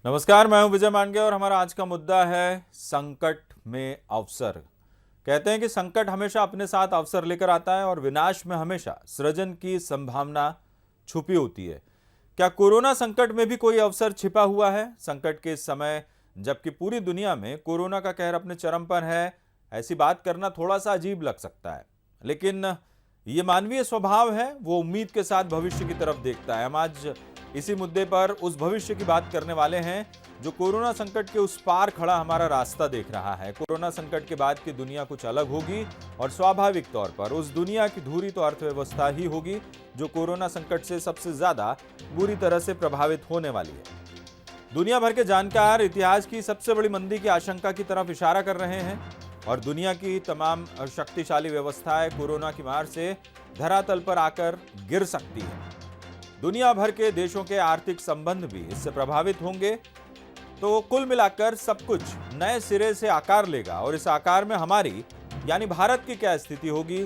नमस्कार, मैं हूं विजय मांडगे और हमारा आज का मुद्दा है संकट में अवसर। कहते हैं कि संकट हमेशा अपने साथ अवसर लेकर आता है और विनाश में हमेशा सृजन की संभावना छुपी होती है। क्या कोरोना संकट में भी कोई अवसर छिपा हुआ है? संकट के इस समय जबकि पूरी दुनिया में कोरोना का कहर अपने चरम पर है, ऐसी बात करना थोड़ा सा अजीब लग सकता है, लेकिन ये मानवीय स्वभाव है, वो उम्मीद के साथ भविष्य की तरफ देखता है। हम आज इसी मुद्दे पर उस भविष्य की बात करने वाले हैं जो कोरोना संकट के उस पार खड़ा हमारा रास्ता देख रहा है। कोरोना संकट के बाद की दुनिया कुछ अलग होगी और स्वाभाविक तौर पर उस दुनिया की धुरी तो अर्थव्यवस्था ही होगी जो कोरोना संकट से सबसे ज्यादा बुरी तरह से प्रभावित होने वाली है। दुनिया भर के जानकार इतिहास की सबसे बड़ी मंदी की आशंका की तरफ इशारा कर रहे हैं और दुनिया की तमाम शक्तिशाली व्यवस्थाएं कोरोना की मार से धरातल पर आकर गिर सकती है। दुनिया भर के देशों के आर्थिक संबंध भी इससे प्रभावित होंगे। तो कुल मिलाकर सब कुछ नए सिरे से आकार लेगा और इस आकार में हमारी यानी भारत की क्या स्थिति होगी,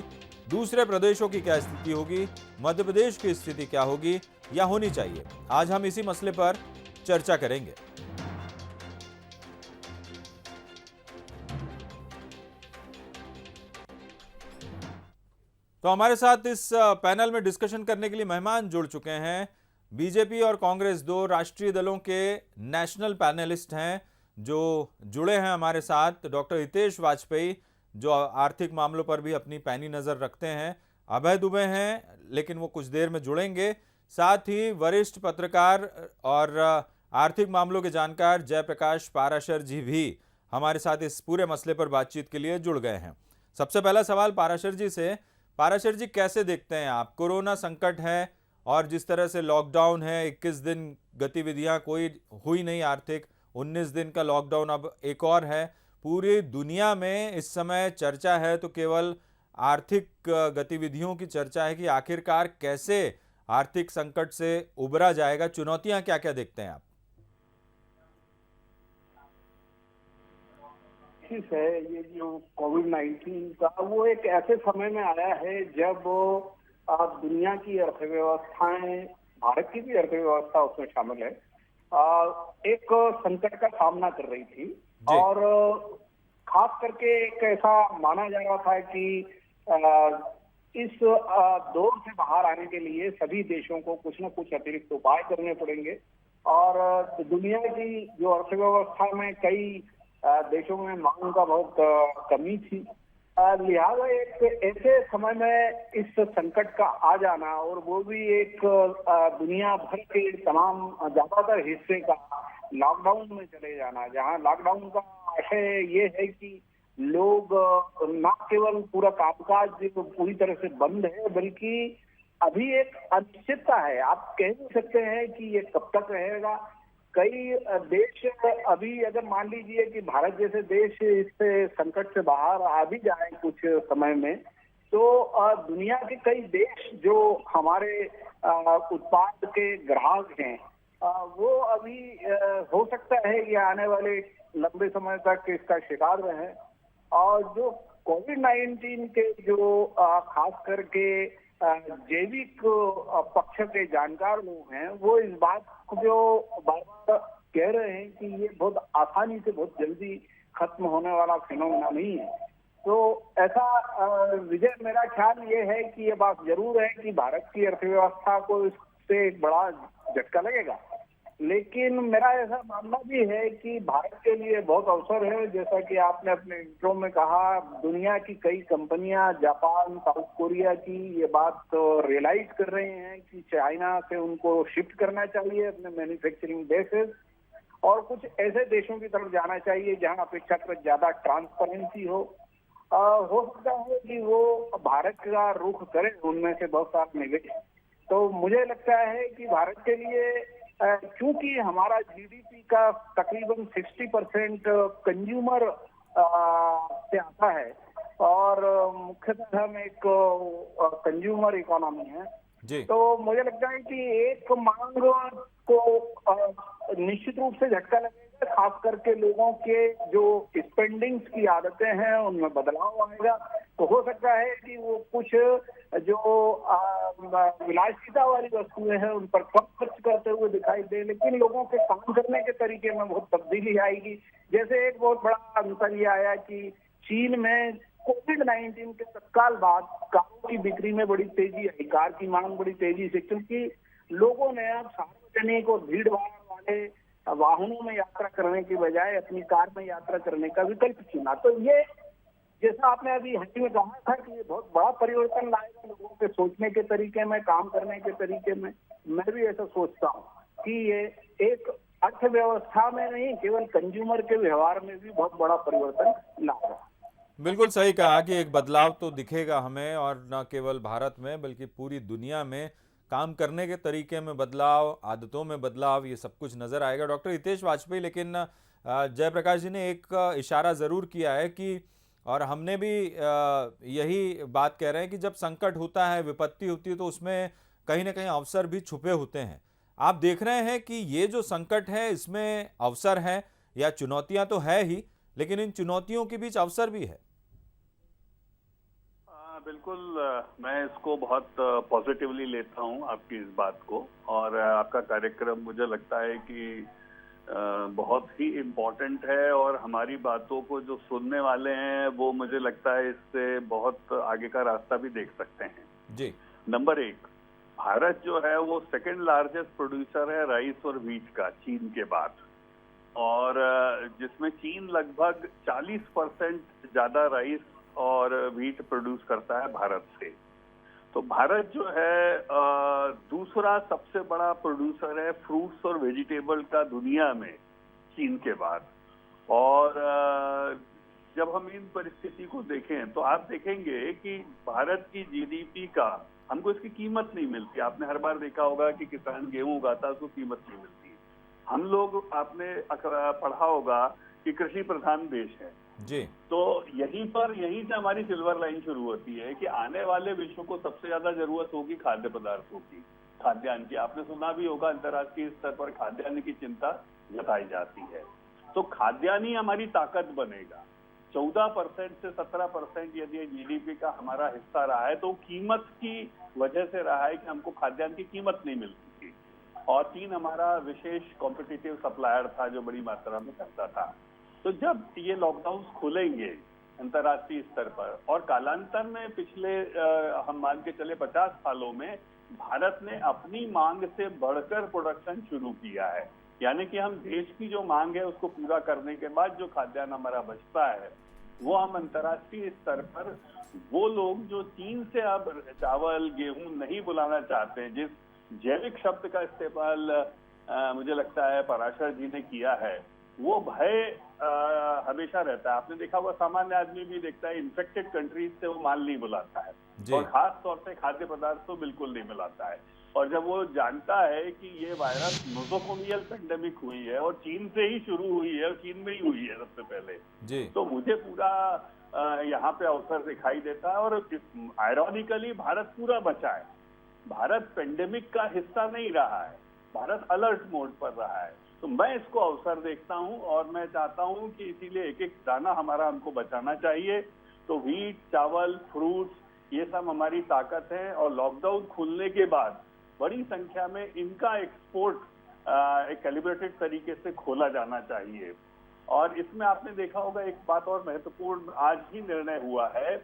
दूसरे प्रदेशों की क्या स्थिति होगी, मध्य प्रदेश की स्थिति क्या होगी या होनी चाहिए, आज हम इसी मसले पर चर्चा करेंगे। तो हमारे साथ इस पैनल में डिस्कशन करने के लिए मेहमान जुड़ चुके हैं। बीजेपी और कांग्रेस दो राष्ट्रीय दलों के नेशनल पैनलिस्ट हैं जो जुड़े हैं हमारे साथ। डॉक्टर हितेश वाजपेयी जो आर्थिक मामलों पर भी अपनी पैनी नज़र रखते हैं, अभय दुबे हैं लेकिन वो कुछ देर में जुड़ेंगे। साथ ही वरिष्ठ पत्रकार और आर्थिक मामलों के जानकार जयप्रकाश पाराशर जी भी हमारे साथ इस पूरे मसले पर बातचीत के लिए जुड़ गए हैं। सबसे पहला सवाल पाराशर जी से। पाराशर जी, कैसे देखते हैं आप कोरोना संकट है और जिस तरह से लॉकडाउन है, 21 दिन गतिविधियां कोई हुई नहीं आर्थिक, 19 दिन का लॉकडाउन अब एक और है। पूरी दुनिया में इस समय चर्चा है तो केवल आर्थिक गतिविधियों की चर्चा है कि आखिरकार कैसे आर्थिक संकट से उबरा जाएगा, चुनौतियां क्या क्या देखते हैं आप? ठीक है। ये जो कोविड-19 का वो एक ऐसे समय में आया है जब दुनिया की अर्थव्यवस्थाएं, भारत की भी अर्थव्यवस्था उसमें शामिल है, एक संकट का सामना कर रही थी। जी। और खास करके एक ऐसा माना जा रहा था कि इस दौर से बाहर आने के लिए सभी देशों को कुछ न कुछ अतिरिक्त उपाय करने पड़ेंगे और दुनिया की जो अर्थव्यवस्था में कई देशों में मांग का बहुत कमी थी। लिहाजा एक ऐसे समय में इस संकट का आ जाना और वो भी एक दुनिया भर के तमाम ज्यादातर हिस्से का लॉकडाउन में चले जाना, जहां लॉकडाउन का आशय ये है कि लोग न केवल पूरा कामकाज पूरी तरह से बंद है बल्कि अभी एक अनिश्चितता है। आप कह नहीं सकते हैं कि ये कब तक रहेगा। कई देश अभी अगर मान लीजिए कि भारत जैसे देश इस संकट से बाहर आ भी जाए कुछ समय में, तो दुनिया के कई देश जो हमारे उत्पाद के ग्राहक हैं, वो अभी हो सकता है कि आने वाले लंबे समय तक इसका शिकार रहे। और जो कोविड-19 के जो खास करके जैविक पक्ष के जानकार लोग हैं, वो इस बात को जो बार बार कह रहे हैं कि ये बहुत आसानी से बहुत जल्दी खत्म होने वाला फिनोमेना नहीं है। तो ऐसा विजय, मेरा ख्याल ये है कि ये बात जरूर है कि भारत की अर्थव्यवस्था को इससे एक बड़ा झटका लगेगा, लेकिन मेरा ऐसा मानना भी है कि भारत के लिए बहुत अवसर है। जैसा कि आपने अपने इंट्रो में कहा, दुनिया की कई कंपनियां, जापान, साउथ कोरिया की ये बात तो रियलाइज कर रहे हैं कि चाइना से उनको शिफ्ट करना चाहिए अपने मैन्युफैक्चरिंग बेसेस और कुछ ऐसे देशों की तरफ जाना चाहिए जहां अपेक्षाकृत ज्यादा ट्रांसपेरेंसी हो। हो सकता है कि वो भारत का रुख करें उनमें से बहुत सारे निवेश। तो मुझे लगता है कि भारत के लिए क्योंकि हमारा जीडीपी का तकरीबन 60% कंज्यूमर से आता है और मुख्यतः हम एक कंज्यूमर इकोनॉमी है, तो मुझे लगता है कि एक मांग को निश्चित रूप से झटका लगेगा। खास करके लोगों के जो स्पेंडिंग्स की आदतें हैं उनमें बदलाव आएगा। तो हो सकता है कि वो कुछ जो विलासिता वाली वस्तुएं हैं उन पर कम खर्च करते हुए दिखाई दे, लेकिन लोगों के काम करने के तरीके में बहुत तब्दीली आएगी। जैसे एक बहुत बड़ा अंतर ये आया कि चीन में कोविड-19 के तत्काल बाद कारों की बिक्री में बड़ी तेजी आई, कार की मांग बड़ी तेजी से, क्योंकि लोगों ने अब सार्वजनिक और भीड़ भाड़ वाले वाहनों में यात्रा करने की बजाय अपनी कार में यात्रा करने का विकल्प चुना। तो ये, जैसा आपने अभी हंसी में कहा था कि ये बहुत बड़ा परिवर्तन लाएगा लोगों के सोचने के तरीके में, काम करने के तरीके में। मैं भी ऐसा सोचता हूँ कि ये एक अर्थव्यवस्था में नहीं, केवल कंज्यूमर के व्यवहार में भी बहुत बड़ा परिवर्तन लाएगा। बिल्कुल सही कहा कि एक बदलाव तो दिखेगा हमें, और न केवल भारत में बल्कि पूरी दुनिया में काम करने के तरीके में बदलाव, आदतों में बदलाव, ये सब कुछ नजर आएगा। डॉक्टर हितेश वाजपेयी, लेकिन जयप्रकाश जी ने एक इशारा जरूर किया है कि, और हमने भी यही बात कह रहे हैं कि जब संकट होता है, विपत्ति होती है, तो उसमें कहीं ना कहीं अवसर भी छुपे होते हैं। आप देख रहे हैं कि ये जो संकट है इसमें अवसर है, या चुनौतियां तो है ही, लेकिन इन चुनौतियों के बीच अवसर भी है। बिल्कुल, मैं इसको बहुत पॉजिटिवली लेता हूं आपकी इस बात को, और आपका कार्यक्रम मुझे लगता है कि बहुत ही इम्पोर्टेंट है, और हमारी बातों को जो सुनने वाले हैं वो मुझे लगता है इससे बहुत आगे का रास्ता भी देख सकते हैं जी। नंबर एक, भारत जो है वो सेकंड लार्जेस्ट प्रोड्यूसर है राइस और व्हीट का चीन के बाद, और जिसमें चीन लगभग 40% ज्यादा राइस और व्हीट प्रोड्यूस करता है भारत से। तो भारत जो है दूसरा सबसे बड़ा प्रोड्यूसर है फ्रूट्स और वेजिटेबल का दुनिया में चीन के बाद। और जब हम इन परिस्थिति को देखें तो आप देखेंगे कि भारत की जीडीपी का हमको इसकी कीमत नहीं मिलती। आपने हर बार देखा होगा कि किसान गेहूं उगाता है, उसको कीमत नहीं मिलती। हम लोग, आपने पढ़ा होगा कि कृषि प्रधान देश है जी। तो यहीं से हमारी सिल्वर लाइन शुरू होती है कि आने वाले विश्व को सबसे ज्यादा जरूरत होगी खाद्य पदार्थों की, खाद्यान्न की। आपने सुना भी होगा अंतर्राष्ट्रीय स्तर पर खाद्यान्न की चिंता जताई जाती है। तो खाद्यान्न ही हमारी ताकत बनेगा। 14% से 17% यदि जीडीपी का हमारा हिस्सा रहा है तो कीमत की वजह से रहा है कि हमको खाद्यान्न की कीमत नहीं मिलती थी, और चीन हमारा विशेष कॉम्पिटिटिव सप्लायर था जो बड़ी मात्रा में करता था। तो जब ये लॉकडाउन खुलेंगे अंतर्राष्ट्रीय स्तर पर, और कालांतर में पिछले हम मान के चले 50 सालों में भारत ने अपनी मांग से बढ़कर प्रोडक्शन शुरू किया है, यानी कि हम देश की जो मांग है उसको पूरा करने के बाद जो खाद्यान्न हमारा बचता है वो हम अंतर्राष्ट्रीय स्तर पर, वो लोग जो चीन से अब चावल गेहूं नहीं बुलाना चाहते हैं, जिस जैविक शब्द का इस्तेमाल मुझे लगता है पराशर जी ने किया है, वो भय हमेशा रहता है। आपने देखा होगा, सामान्य आदमी भी देखता है, इन्फेक्टेड कंट्रीज से वो माल नहीं बुलाता है, और खास तौर से खाद्य पदार्थ तो बिल्कुल नहीं बुलाता है। और जब वो जानता है कि ये वायरस नोसोकोमियल पेंडेमिक हुई है और चीन से ही शुरू हुई है और चीन में ही हुई है सबसे पहले जी, तो मुझे पूरा यहाँ पे अवसर दिखाई देता है। और आयरॉनिकली भारत पूरा बचा है। भारत पेंडेमिक का हिस्सा नहीं रहा है, भारत अलर्ट मोड पर रहा है। तो मैं इसको अवसर देखता हूं, और मैं चाहता हूं कि इसीलिए एक एक दाना हमारा हमको बचाना चाहिए। तो व्हीट, चावल, फ्रूट्स, ये सब हमारी ताकत है, और लॉकडाउन खुलने के बाद बड़ी संख्या में इनका एक्सपोर्ट एक कैलिब्रेटेड तरीके से खोला जाना चाहिए। और इसमें आपने देखा होगा एक बात और महत्वपूर्ण आज ही निर्णय हुआ है,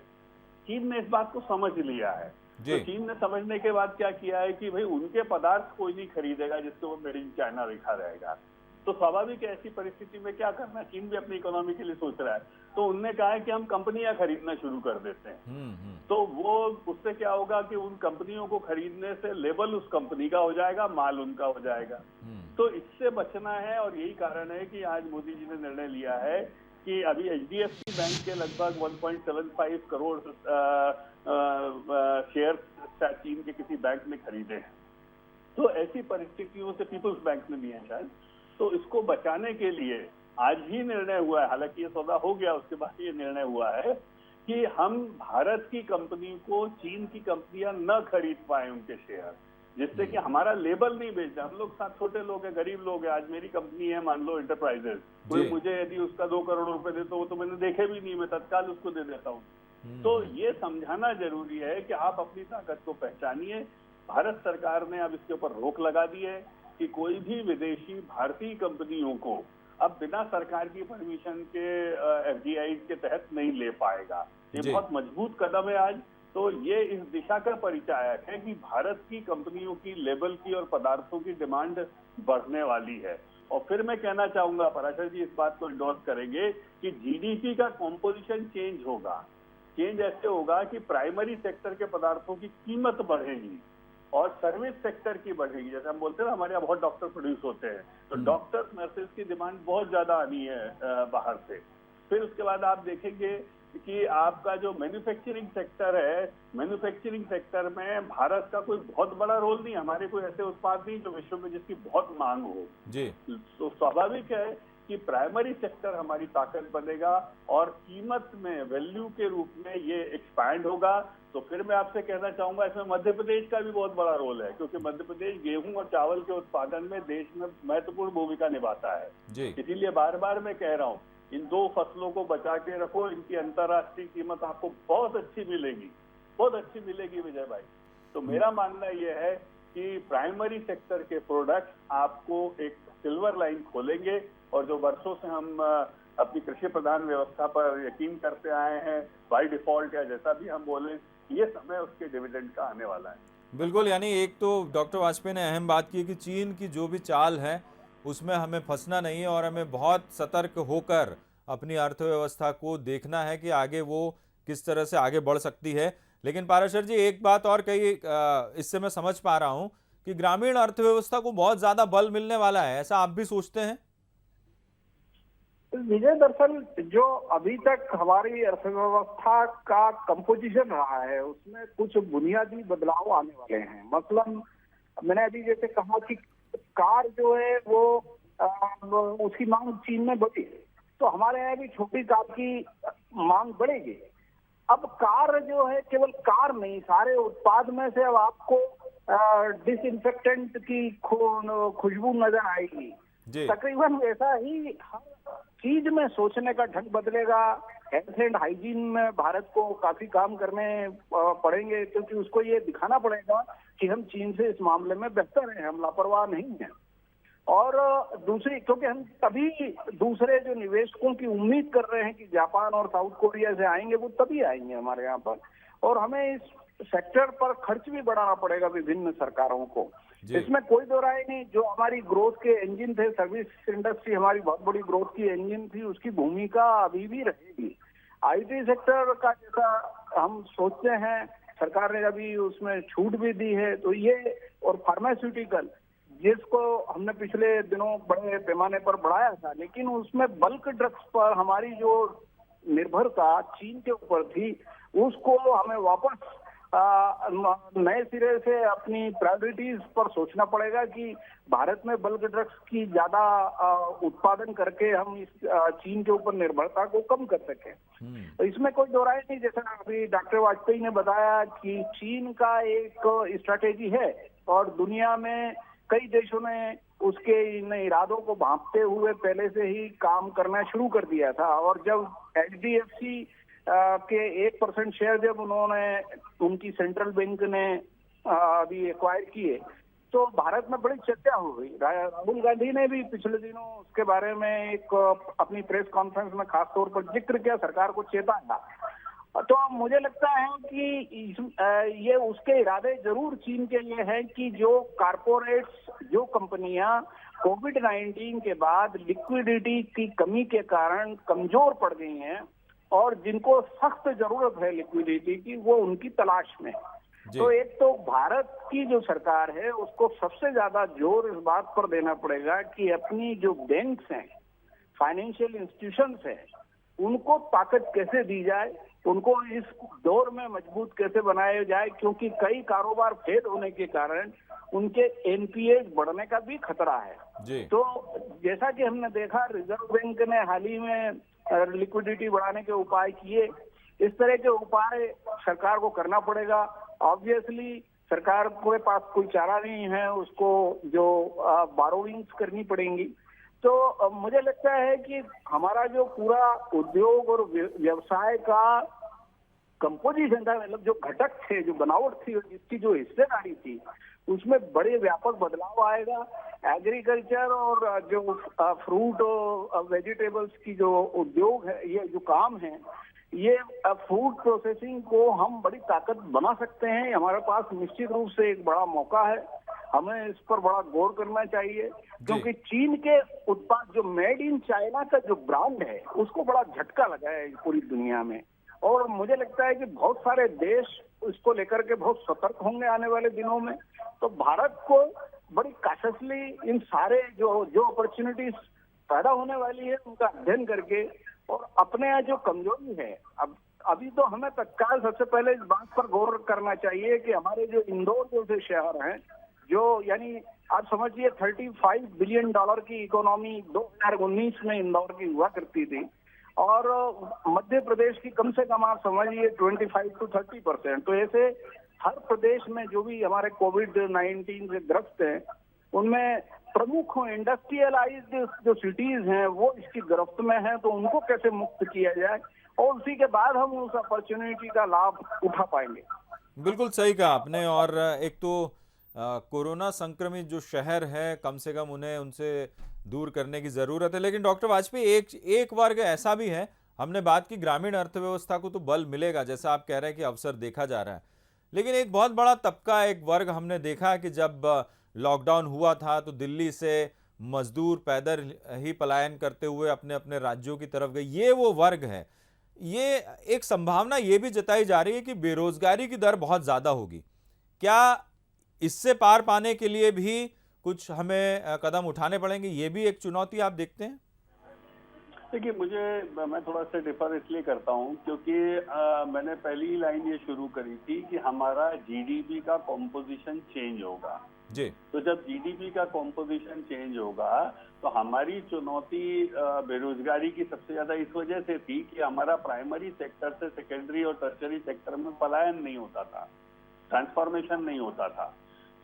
चीन ने इस बात को समझ लिया है। तो चीन ने समझने के बाद क्या किया है कि भाई उनके पदार्थ कोई नहीं खरीदेगा जिससे वो मेड इन चाइना लिखा रहेगा। तो स्वाभाविक है ऐसी परिस्थिति में क्या करना, चीन भी अपनी इकोनॉमी के लिए सोच रहा है। तो उनने कहा है कि हम कंपनियां खरीदना शुरू कर देते हैं। तो वो उससे क्या होगा कि उन कंपनियों को खरीदने से लेबल उस कंपनी का हो जाएगा, माल उनका हो जाएगा। तो इससे बचना है, और यही कारण है कि आज मोदी जी ने निर्णय लिया है कि अभी एचडीएफसी बैंक के लगभग 1.75 करोड़ शेयर चीन के किसी बैंक ने खरीदे हैं। तो ऐसी परिस्थितियों से पीपल्स बैंक ने दिए हैं शायद। तो इसको बचाने के लिए आज ही निर्णय हुआ है, हालांकि ये सौदा हो गया उसके बाद ये निर्णय हुआ है कि हम भारत की कंपनी को चीन की कंपनियां न खरीद पाए उनके शेयर, जिससे कि हमारा लेबल नहीं बेचना। हम लोग साथ छोटे लोग हैं, गरीब लोग हैं। आज मेरी कंपनी है, मान लो इंटरप्राइजेस, कोई मुझे यदि उसका 2 करोड़ रुपए दे तो वो तो मैंने देखे भी नहीं, मैं तत्काल उसको दे देता हूँ। तो ये समझाना जरूरी है कि आप अपनी ताकत को पहचानिए। भारत सरकार ने अब इसके ऊपर रोक लगा दी है कि कोई भी विदेशी भारतीय कंपनियों को अब बिना सरकार की परमिशन के एफडीआई के तहत नहीं ले पाएगा। ये जी। बहुत मजबूत कदम है आज। तो ये इस दिशा का परिचायक है कि भारत की कंपनियों की लेबल की और पदार्थों की डिमांड बढ़ने वाली है। और फिर मैं कहना चाहूंगा, पराशर जी इस बात को इंडोर्स करेंगे कि जीडीपी का कॉम्पोजिशन चेंज होगा। चेंज ऐसे होगा कि प्राइमरी सेक्टर के पदार्थों की कीमत बढ़ेगी और सर्विस सेक्टर की बढ़ेगी। जैसे हम बोलते हैं ना, हमारे यहाँ बहुत डॉक्टर प्रोड्यूस होते हैं, तो डॉक्टर्स नर्सेज की डिमांड बहुत ज्यादा आनी है बाहर से। फिर उसके बाद आप देखेंगे कि आपका जो मैन्युफैक्चरिंग सेक्टर है, मैन्युफैक्चरिंग सेक्टर में भारत का कोई बहुत बड़ा रोल नहीं। हमारे कोई ऐसे उत्पाद नहीं जो विश्व में जिसकी बहुत मांग हो जी। तो स्वाभाविक है कि प्राइमरी सेक्टर हमारी ताकत बनेगा और कीमत में वैल्यू के रूप में ये एक्सपैंड होगा। तो फिर मैं आपसे कहना चाहूंगा, इसमें मध्य प्रदेश का भी बहुत बड़ा रोल है, क्योंकि मध्य प्रदेश गेहूं और चावल के उत्पादन में देश में महत्वपूर्ण भूमिका निभाता है जी। इसीलिए बार बार मैं कह रहा हूँ, इन दो फसलों को बचा के रखो। इनकी अंतर्राष्ट्रीय कीमत आपको बहुत अच्छी मिलेगी, बहुत अच्छी मिलेगी विजय भाई। तो मेरा मानना यह है कि प्राइमरी सेक्टर के प्रोडक्ट्स आपको एक सिल्वर लाइन खोलेंगे और जो वर्षों से हम अपनी कृषि प्रधान व्यवस्था पर यकीन करते आए हैं, बाय डिफॉल्ट या जैसा भी हम बोले, ये समय उसके डिविडेंड का आने वाला है। बिल्कुल, यानी एक तो डॉक्टर वाजपेयी ने अहम बात की कि चीन की जो भी चाल है उसमें हमें फंसना नहीं है और हमें बहुत सतर्क होकर अपनी अर्थव्यवस्था को देखना है कि आगे वो किस तरह से आगे बढ़ सकती है। लेकिन पाराशर जी, एक बात और कही, इससे मैं समझ पा रहा हूँ कि ग्रामीण अर्थव्यवस्था को बहुत ज्यादा बल मिलने वाला है, ऐसा आप भी सोचते हैं? विजय, दरअसल जो अभी तक हमारी अर्थव्यवस्था का कंपोजिशन रहा है उसमें कुछ बुनियादी बदलाव आने वाले हैं। मसलन मैंने अभी जैसे कहा कि कार जो है वो उसकी मांग चीन में बढ़ी, तो हमारे यहाँ भी छोटी कार की मांग बढ़ेगी। अब कार जो है केवल कार नहीं, सारे उत्पाद में से अब आपको डिसइंफेक्टेंट की खुशबू नजर आएगी। तकरीबन वैसा ही हर चीज में सोचने का ढंग बदलेगा। हेल्थ एंड हाइजीन में भारत को काफी काम करने पड़ेंगे, क्योंकि उसको ये दिखाना पड़ेगा कि हम चीन से इस मामले में बेहतर हैं, हम लापरवाह नहीं हैं। और दूसरी, क्योंकि हम तभी दूसरे जो निवेशकों की उम्मीद कर रहे हैं कि जापान और साउथ कोरिया से आएंगे, वो तभी आएंगे हमारे यहाँ पर। और हमें इस सेक्टर पर खर्च भी बढ़ाना पड़ेगा विभिन्न सरकारों को, इसमें कोई दो राय नहीं। जो हमारी ग्रोथ के इंजन थे, सर्विस इंडस्ट्री हमारी बहुत बड़ी ग्रोथ की इंजन थी, उसकी भूमिका अभी भी रहेगी। आईटी सेक्टर का जैसा हम सोचते हैं, सरकार ने अभी उसमें छूट भी दी है, तो ये, और फार्मास्यूटिकल जिसको हमने पिछले दिनों बड़े पैमाने पर बढ़ाया था, लेकिन उसमें बल्क ड्रग्स पर हमारी जो निर्भरता चीन के ऊपर थी, उसको हमें वापस नए सिरे से अपनी प्रायोरिटीज पर सोचना पड़ेगा कि भारत में बल्क ड्रग्स की ज्यादा उत्पादन करके हम इस चीन के ऊपर निर्भरता को कम कर सकें। तो इसमें कोई दो राय नहीं। जैसा अभी डॉक्टर वाजपेयी ने बताया कि चीन का एक स्ट्रैटेजी है और दुनिया में कई देशों ने उसके इन इरादों को भांपते हुए पहले से ही काम करना शुरू कर दिया था। और जब HDFC के 1% शेयर जब उन्होंने, उनकी सेंट्रल बैंक ने अभी एक्वायर किए, तो भारत में बड़ी चर्चा हो गई। राहुल गांधी ने भी पिछले दिनों उसके बारे में एक अपनी प्रेस कॉन्फ्रेंस में खास तौर पर जिक्र किया, सरकार को चेताया। तो मुझे लगता है कि ये उसके इरादे जरूर चीन के लिए हैं कि जो कारपोरेट्स, जो कंपनियां कोविड-19 के बाद लिक्विडिटी की कमी के कारण कमजोर पड़ गई हैं और जिनको सख्त जरूरत है लिक्विडिटी की, वो उनकी तलाश में। तो एक तो भारत की जो सरकार है उसको सबसे ज्यादा जोर इस बात पर देना पड़ेगा कि अपनी जो बैंक्स हैं, फाइनेंशियल इंस्टीट्यूशंस हैं, उनको ताकत कैसे दी जाए, उनको इस दौर में मजबूत कैसे बनाया जाए, क्योंकि कई कारोबार फेल होने के कारण उनके NPA बढ़ने का भी खतरा है। तो जैसा कि हमने देखा, रिजर्व बैंक ने हाल ही में लिक्विडिटी बढ़ाने के उपाय किए। इस तरह के उपाय सरकार को करना पड़ेगा। ऑब्वियसली सरकार के पास कोई चारा नहीं है, उसको जो बारोइंग्स करनी पड़ेंगी। तो मुझे लगता है कि हमारा जो पूरा उद्योग और व्यवसाय का कंपोजिशन था, मतलब जो घटक थे, जो बनावट थी, जिसकी जो हिस्सेदारी थी, उसमें बड़े व्यापक बदलाव आएगा। एग्रीकल्चर और जो फ्रूट और वेजिटेबल्स की जो उद्योग है, ये जो काम है, ये फूड प्रोसेसिंग को हम बड़ी ताकत बना सकते हैं। हमारे पास निश्चित रूप से एक बड़ा मौका है, हमें इस पर बड़ा गौर करना चाहिए, क्योंकि चीन के उत्पाद, जो मेड इन चाइना का जो ब्रांड है, उसको बड़ा झटका लगा है पूरी दुनिया में। और मुझे लगता है कि बहुत सारे देश इसको लेकर के बहुत सतर्क होंगे आने वाले दिनों में। तो भारत को बड़ी काशसली इन सारे जो अपॉर्चुनिटीज पैदा होने वाली है, उनका अध्ययन करके, और अपने यहाँ जो कमजोरी है, अभी तो हमें तत्काल सबसे पहले इस बात पर गौर करना चाहिए कि हमारे जो इंदौर जैसे शहर हैं, जो यानी आप समझिए $35 बिलियन की इकोनॉमी 2019 में इंदौर की हुआ करती थी, और मध्य प्रदेश की कम से कम आप समझिए 25 to 30%। तो ऐसे हर प्रदेश में जो भी हमारे कोविड-19 से ग्रस्त हैं, उनमें प्रमुख इंडस्ट्रियलाइज्ड जो सिटीज हैं वो इसकी गिरफ्त में हैं। तो उनको कैसे मुक्त किया जाए, और उसी के बाद हम उस अपॉर्चुनिटी का लाभ उठा पाएंगे। बिल्कुल सही कहा आपने। और एक तो कोरोना संक्रमित जो शहर है, कम से कम उन्हें उनसे दूर करने की ज़रूरत है। लेकिन डॉक्टर वाजपेयी, एक वर्ग ऐसा भी है, हमने बात की ग्रामीण अर्थव्यवस्था को तो बल मिलेगा, जैसा आप कह रहे हैं कि अवसर देखा जा रहा है, लेकिन एक बहुत बड़ा तबका, एक वर्ग हमने देखा कि जब लॉकडाउन हुआ था तो दिल्ली से मजदूर पैदल ही पलायन करते हुए अपने अपने राज्यों की तरफ गए। ये वो वर्ग है। ये एक संभावना ये भी जताई जा रही है कि बेरोजगारी की दर बहुत ज़्यादा होगी। क्या इससे पार पाने के लिए भी कुछ हमें कदम उठाने पड़ेंगे? ये भी एक चुनौती आप देखते हैं? देखिए, मैं थोड़ा सा डिफर इसलिए करता हूँ क्योंकि मैंने पहली लाइन ये शुरू करी थी कि हमारा जीडीपी का कॉम्पोजिशन चेंज होगा जी। तो जब जीडीपी का कॉम्पोजिशन चेंज होगा तो हमारी चुनौती बेरोजगारी की सबसे ज्यादा इस वजह से थी कि हमारा प्राइमरी सेक्टर से सेकेंडरी और टर्शरी सेक्टर में पलायन नहीं होता था, ट्रांसफॉर्मेशन नहीं होता था।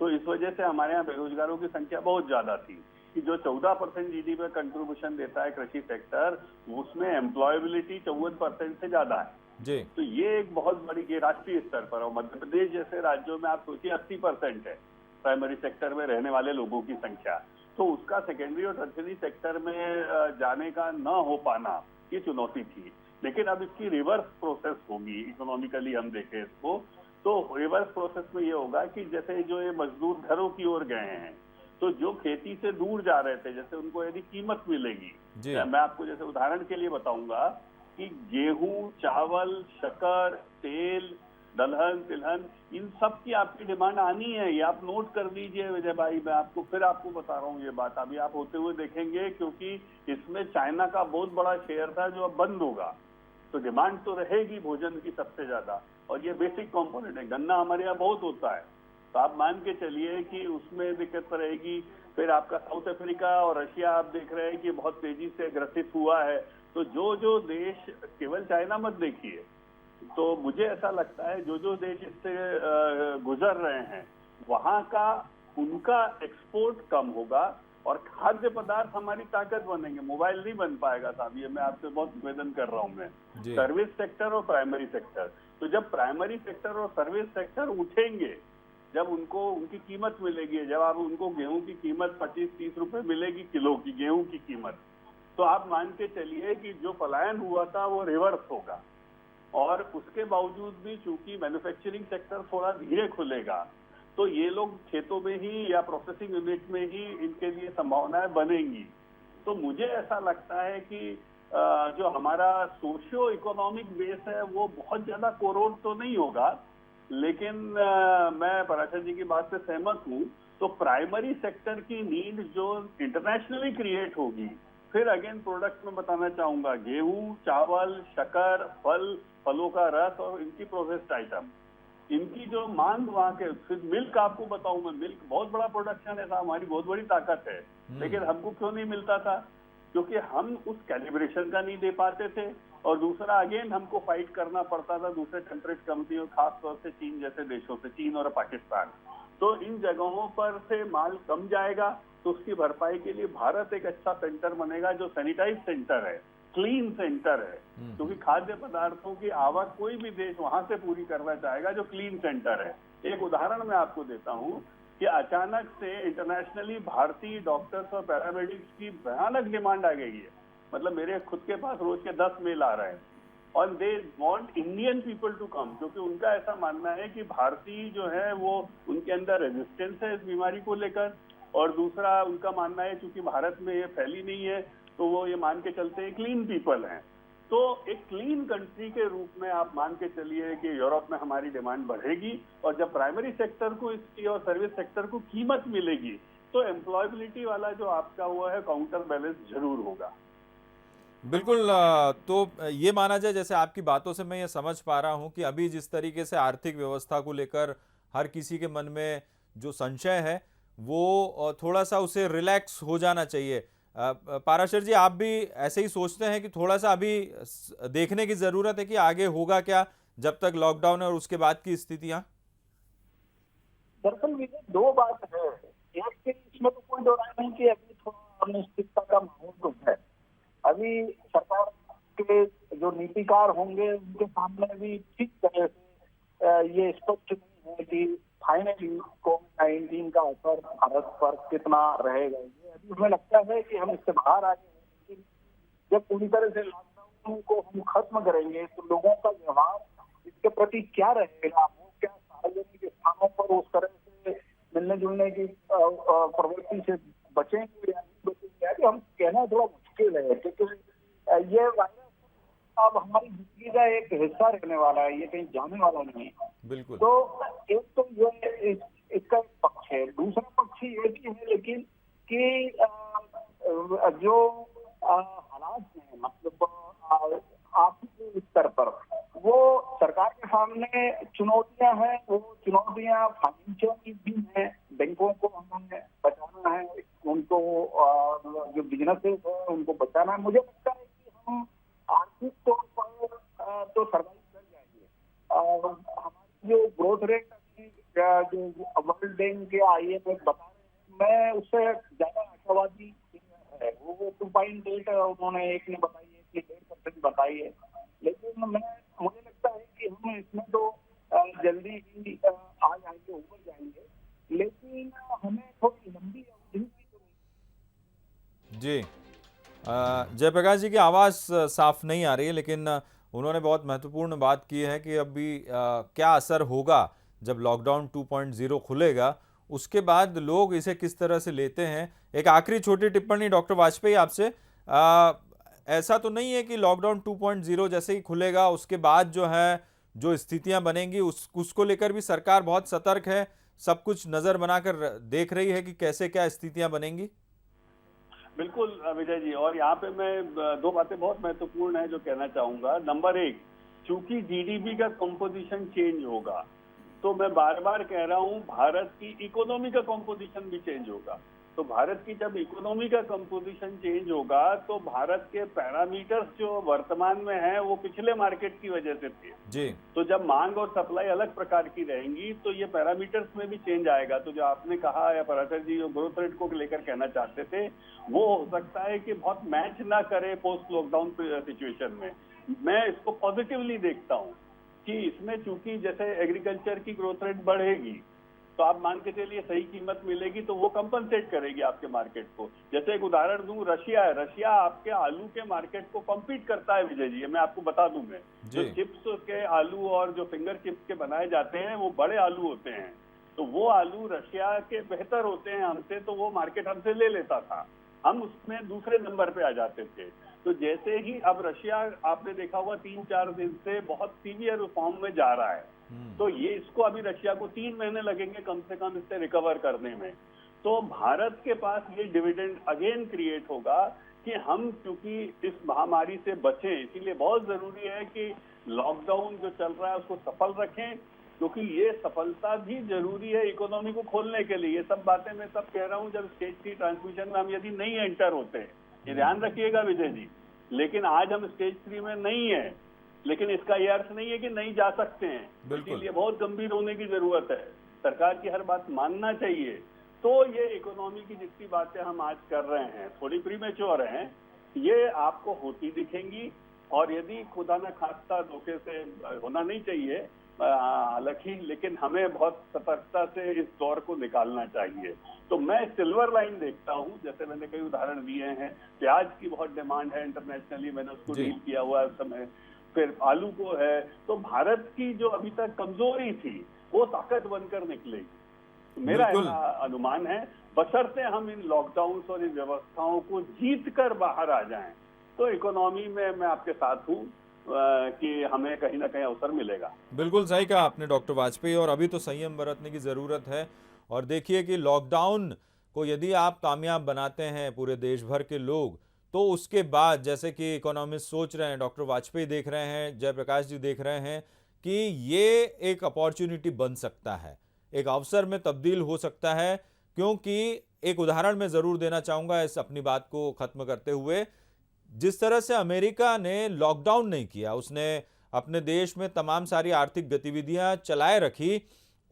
तो इस वजह से हमारे यहाँ बेरोजगारों की संख्या बहुत ज्यादा थी कि जो 14% जीडीपी में कंट्रीब्यूशन देता है कृषि सेक्टर, उसमें एम्प्लॉयबिलिटी 54% से ज्यादा है जी। तो ये एक बहुत बड़ी, ये राष्ट्रीय स्तर पर, और मध्य प्रदेश जैसे राज्यों में आप सोचिए 80% है प्राइमरी सेक्टर में रहने वाले लोगों की संख्या। तो उसका सेकेंडरी और टर्शरी सेक्टर में जाने का न हो पाना ये चुनौती थी। लेकिन अब इसकी रिवर्स प्रोसेस होगी। इकोनॉमिकली हम देखें इसको तो रिवर्स प्रोसेस में ये होगा कि जैसे जो ये मजदूर घरों की ओर गए हैं, तो जो खेती से दूर जा रहे थे, जैसे उनको यदि कीमत मिलेगी, मैं आपको जैसे उदाहरण के लिए बताऊंगा कि गेहूं, चावल, शक्कर, तेल, दलहन, तिलहन, इन सब की आपकी डिमांड आनी है। ये आप नोट कर लीजिए विजय भाई, मैं आपको बता रहा हूँ ये बात, अभी आप होते हुए देखेंगे, क्योंकि इसमें चाइना का बहुत बड़ा शेयर था जो अब बंद होगा। तो डिमांड तो रहेगी भोजन की सबसे ज्यादा, और ये बेसिक कंपोनेंट है। गन्ना हमारे यहाँ बहुत होता है, तो आप मान के चलिए कि उसमें दिक्कत रहेगी। फिर आपका साउथ अफ्रीका और रशिया आप देख रहे हैं कि बहुत तेजी से ग्रसित हुआ है। तो जो देश, केवल चाइना मत देखिए, तो मुझे ऐसा लगता है जो देश इससे गुजर रहे हैं वहां का उनका एक्सपोर्ट कम होगा और खाद्य पदार्थ हमारी ताकत बनेंगे। मोबाइल नहीं बन पाएगा साहब, ये मैं आपसे बहुत निवेदन कर रहा हूँ मैं। सर्विस सेक्टर और प्राइमरी सेक्टर, तो जब प्राइमरी सेक्टर और सर्विस सेक्टर उठेंगे, जब उनको उनकी कीमत मिलेगी, जब आप उनको गेहूं की कीमत 25-30 रुपए मिलेगी किलो की गेहूं की कीमत, तो आप मान के चलिए कि जो पलायन हुआ था वो रिवर्स होगा। और उसके बावजूद भी चूंकि मैन्युफैक्चरिंग सेक्टर थोड़ा धीरे खुलेगा, तो ये लोग खेतों में ही या प्रोसेसिंग यूनिट में ही इनके लिए संभावनाएं बनेंगी। तो मुझे ऐसा लगता है कि जो हमारा सोशियो इकोनॉमिक बेस है वो बहुत ज्यादा कोरोड तो नहीं होगा, लेकिन मैं पराशर जी की बात से सहमत हूँ। तो प्राइमरी सेक्टर की नीड जो इंटरनेशनली क्रिएट होगी, फिर अगेन प्रोडक्ट में बताना चाहूंगा, गेहूं, चावल, शक्कर, फलों का रस और इनकी प्रोसेस्ड आइटम, इनकी जो मांग वहां के, फिर मिल्क आपको बताऊं मैं, मिल्क बहुत बड़ा प्रोडक्शन है, हमारी बहुत बड़ी ताकत है, लेकिन हमको क्यों नहीं मिलता था? क्योंकि हम उस कैलिब्रेशन का नहीं दे पाते थे, और दूसरा अगेन हमको फाइट करना पड़ता था दूसरे टेम्परेट कंपनियों, खासतौर से चीन जैसे देशों से, चीन और पाकिस्तान। तो इन जगहों पर से माल कम जाएगा, तो उसकी भरपाई के लिए भारत एक अच्छा सेंटर बनेगा जो सैनिटाइज सेंटर है, क्लीन सेंटर है, क्योंकि खाद्य पदार्थों की आवक कोई भी देश वहां से पूरी करना चाहेगा जो क्लीन सेंटर है। एक उदाहरण मैं आपको देता हूं कि अचानक से इंटरनेशनली भारतीय डॉक्टर्स और पैरामेडिक्स की भयानक डिमांड आ गई है। मतलब मेरे खुद के पास रोज के 10 मेल आ रहे हैं और they want Indian people to come, क्योंकि उनका ऐसा मानना है कि भारतीय जो है वो उनके अंदर रेजिस्टेंस है इस बीमारी को लेकर, और दूसरा उनका मानना है क्योंकि भारत में ये फैली नहीं है तो वो ये मान के चलते हैं क्लीन पीपल हैं। तो एक क्लीन कंट्री के रूप में आप मान के चलिए कि यूरोप में हमारी डिमांड बढ़ेगी, और जब प्राइमरी सेक्टर को इसकी और सर्विस सेक्टर को कीमत मिलेगी तो एम्प्लॉयबिलिटी वाला जो आपका हुआ है काउंटर बैलेंस जरूर होगा। बिल्कुल। तो ये माना जाए, जैसे आपकी बातों से मैं ये समझ पा रहा हूँ कि अभी जिस तरीके से आर्थिक व्यवस्था को लेकर हर किसी के मन में जो संशय है वो थोड़ा सा उसे रिलैक्स हो जाना चाहिए। पाराशर जी, आप भी ऐसे ही सोचते हैं कि थोड़ा सा अभी देखने की जरूरत है कि आगे होगा क्या जब तक लॉकडाउन है और उसके बाद की स्थितियां? दरअसल विजय, दो बात है। एक कि इसमें तो कोई दो राय नहीं कि अभी थोड़ा अनिश्चितता का माहौल तो है। अभी सरकार के जो नीतिकार होंगे उनके सामने भी ठीक तरह से ये स्पष्ट नहीं है कि फाइनली कोविड-19 का असर भारत पर कितना रहेगा। ये अभी हमें लगता है कि हम इससे बाहर आ गए हैं, लेकिन जब पूरी तरह से लॉकडाउन को हम खत्म करेंगे तो लोगों का व्यवहार इसके प्रति क्या रहेगा, वो क्या सार्वजनिक स्थानों पर उस तरह से मिलने जुलने की प्रवृत्ति से बचेंगे या नहीं बचेंगे, हम कहना थोड़ा मुश्किल है। क्योंकि ये वायरस अब हमारी जिंदगी का एक हिस्सा रहने वाला है, ये कहीं जाने वाला नहीं है। बिल्कुल। तो एक तो ये इसका एक पक्ष है। दूसरा पक्ष ये भी है लेकिन कि जो हालात हैं, मतलब आर्थिक स्तर पर वो सरकार के सामने चुनौतियां हैं। वो चुनौतियां फाइनेंशियल भी हैं। बैंकों को हमें बचाना है, उनको जो बिजनेसेस है उनको बचाना है। मुझे लगता है कि हम आर्थिक तौर पर तो सर्वाइव कर जाएंगे। और हमारी जो ग्रोथ रेट जो वर्ल्ड बैंक के IMF बता रहे हैं, मैं उससे ज्यादा आशावादी है। वो 2.8 उन्होंने, एक ने बताई है, एक ने 1.5% बताई है। लेकिन मुझे लगता है कि हम इसमें तो जल्दी ही आ जाएंगे, उबर जाएंगे, लेकिन हमें थोड़ी लंबी अवधि की जी, जयप्रकाश जी की आवाज़ साफ नहीं आ रही है, लेकिन उन्होंने बहुत महत्वपूर्ण बात की है कि अभी क्या असर होगा जब लॉकडाउन 2.0 खुलेगा, उसके बाद लोग इसे किस तरह से लेते हैं। एक आखिरी छोटी टिप्पणी डॉक्टर वाजपेयी आपसे, ऐसा तो नहीं है कि लॉकडाउन 2.0 जैसे ही खुलेगा उसके बाद जो है जो स्थितियां बनेंगी उसको लेकर भी सरकार बहुत सतर्क है, सब कुछ नज़र बनाकर देख रही है कि कैसे क्या स्थितियां बनेंगी? बिल्कुल विजय जी, और यहाँ पे मैं दो बातें बहुत महत्वपूर्ण है जो कहना चाहूंगा। नंबर एक, चूंकि GDP का कंपोजिशन चेंज होगा तो मैं बार बार कह रहा हूँ भारत की इकोनॉमी का कंपोजिशन भी चेंज होगा। तो भारत की जब इकोनॉमी का कंपोजिशन चेंज होगा तो भारत के पैरामीटर्स जो वर्तमान में हैं वो पिछले मार्केट की वजह से थे जी। तो जब मांग और सप्लाई अलग प्रकार की रहेंगी तो ये पैरामीटर्स में भी चेंज आएगा। तो जो आपने कहा या पराशर जी जो ग्रोथ रेट को लेकर कहना चाहते थे, वो हो सकता है कि बहुत मैच ना करे पोस्ट लॉकडाउन सिचुएशन में। मैं इसको पॉजिटिवली देखता हूँ कि इसमें चूंकि जैसे एग्रीकल्चर की ग्रोथ रेट बढ़ेगी तो आप मान के चलिए सही कीमत मिलेगी तो वो कंपनसेट करेगी आपके मार्केट को। जैसे एक उदाहरण दूं, रशिया है, रशिया आपके आलू के मार्केट को कम्पीट करता है विजय जी। मैं आपको बता दूं, मैं जो चिप्स के आलू और जो फिंगर चिप्स के बनाए जाते हैं वो बड़े आलू होते हैं, तो वो आलू रशिया के बेहतर होते हैं हमसे, तो वो मार्केट हमसे ले लेता था, हम उसमें दूसरे नंबर पे आ जाते थे। तो जैसे ही अब रशिया आपने देखा हुआ 3-4 दिन से बहुत सीवियर फॉर्म में जा रहा है, तो ये इसको अभी रशिया को 3 महीने लगेंगे कम से कम इससे रिकवर करने में। तो भारत के पास ये डिविडेंड अगेन क्रिएट होगा कि हम क्योंकि इस महामारी से बचें, इसीलिए बहुत जरूरी है कि लॉकडाउन जो चल रहा है उसको सफल रखें, क्योंकि ये सफलता भी जरूरी है इकोनॉमी को खोलने के लिए। ये सब बातें मैं तब कह रहा हूँ जब स्टेज 3 ट्रांसमिशन में हम यदि नहीं एंटर होते, ये ध्यान रखिएगा विजय जी। लेकिन आज हम स्टेज 3 में नहीं है, लेकिन इसका यह अर्थ नहीं है कि नहीं जा सकते हैं। इसीलिए बहुत गंभीर होने की जरूरत है, सरकार की हर बात मानना चाहिए। तो ये इकोनॉमी की जितनी बातें हम आज कर रहे हैं थोड़ी प्रीमेच्योर हैं, ये आपको होती दिखेंगी। और यदि खुदा न खास्ता धोखे से होना नहीं चाहिए हालांकि, लेकिन हमें बहुत सतर्कता से इस दौर को निकालना चाहिए। तो मैं सिल्वर लाइन देखता हूं, जैसे मैंने कई उदाहरण दिए हैं। प्याज की बहुत डिमांड है इंटरनेशनली, मैंने उसको डील किया हुआ है समय। फिर आलू को है। तो भारत की जो अभी तक कमजोरी थी वो ताकत बनकर निकलेगी, तो मेरा ऐसा अनुमान है। बशर्ते हम इन लॉकडाउन और इन व्यवस्थाओं को जीत कर बाहर आ जाएं, तो इकोनॉमी में मैं आपके साथ हूं कि हमें कहीं ना कहीं अवसर मिलेगा। बिल्कुल सही कहा आपने डॉक्टर वाजपेयी, और अभी तो संयम बरतने की ज़रूरत है। और देखिए कि लॉकडाउन को यदि आप कामयाब बनाते हैं पूरे देश भर के लोग, तो उसके बाद जैसे कि इकोनॉमिस्ट सोच रहे हैं, डॉक्टर वाजपेयी देख रहे हैं, जयप्रकाश जी देख रहे हैं कि ये एक अपॉर्चुनिटी बन सकता है, एक अवसर में तब्दील हो सकता है। क्योंकि एक उदाहरण मैं ज़रूर देना चाहूँगा इस अपनी बात को ख़त्म करते हुए। जिस तरह से अमेरिका ने लॉकडाउन नहीं किया, उसने अपने देश में तमाम सारी आर्थिक गतिविधियां चलाए रखी,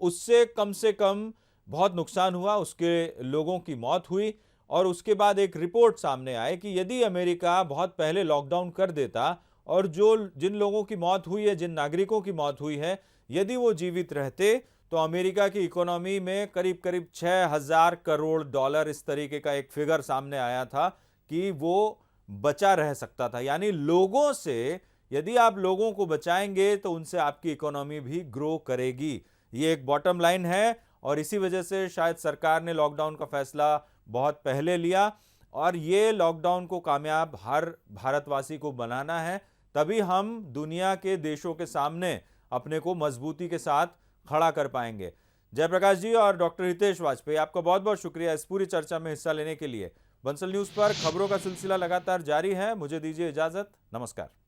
उससे कम बहुत नुकसान हुआ, उसके लोगों की मौत हुई। और उसके बाद एक रिपोर्ट सामने आई कि यदि अमेरिका बहुत पहले लॉकडाउन कर देता और जिन लोगों की मौत हुई है, जिन नागरिकों की मौत हुई है, यदि वो जीवित रहते, तो अमेरिका की इकोनॉमी में करीब करीब 6,000 करोड़ डॉलर, इस तरीके का एक फिगर सामने आया था कि वो बचा रह सकता था। यानी लोगों से, यदि आप लोगों को बचाएंगे तो उनसे आपकी इकोनॉमी भी ग्रो करेगी। ये एक बॉटम लाइन है, और इसी वजह से शायद सरकार ने लॉकडाउन का फैसला बहुत पहले लिया। और ये लॉकडाउन को कामयाब हर भारतवासी को बनाना है, तभी हम दुनिया के देशों के सामने अपने को मजबूती के साथ खड़ा कर पाएंगे। जयप्रकाश जी और डॉक्टर हितेश वाजपेयी, आपका बहुत बहुत शुक्रिया इस पूरी चर्चा में हिस्सा लेने के लिए। बंसल न्यूज पर खबरों का सिलसिला लगातार जारी है। मुझे दीजिए इजाजत, नमस्कार।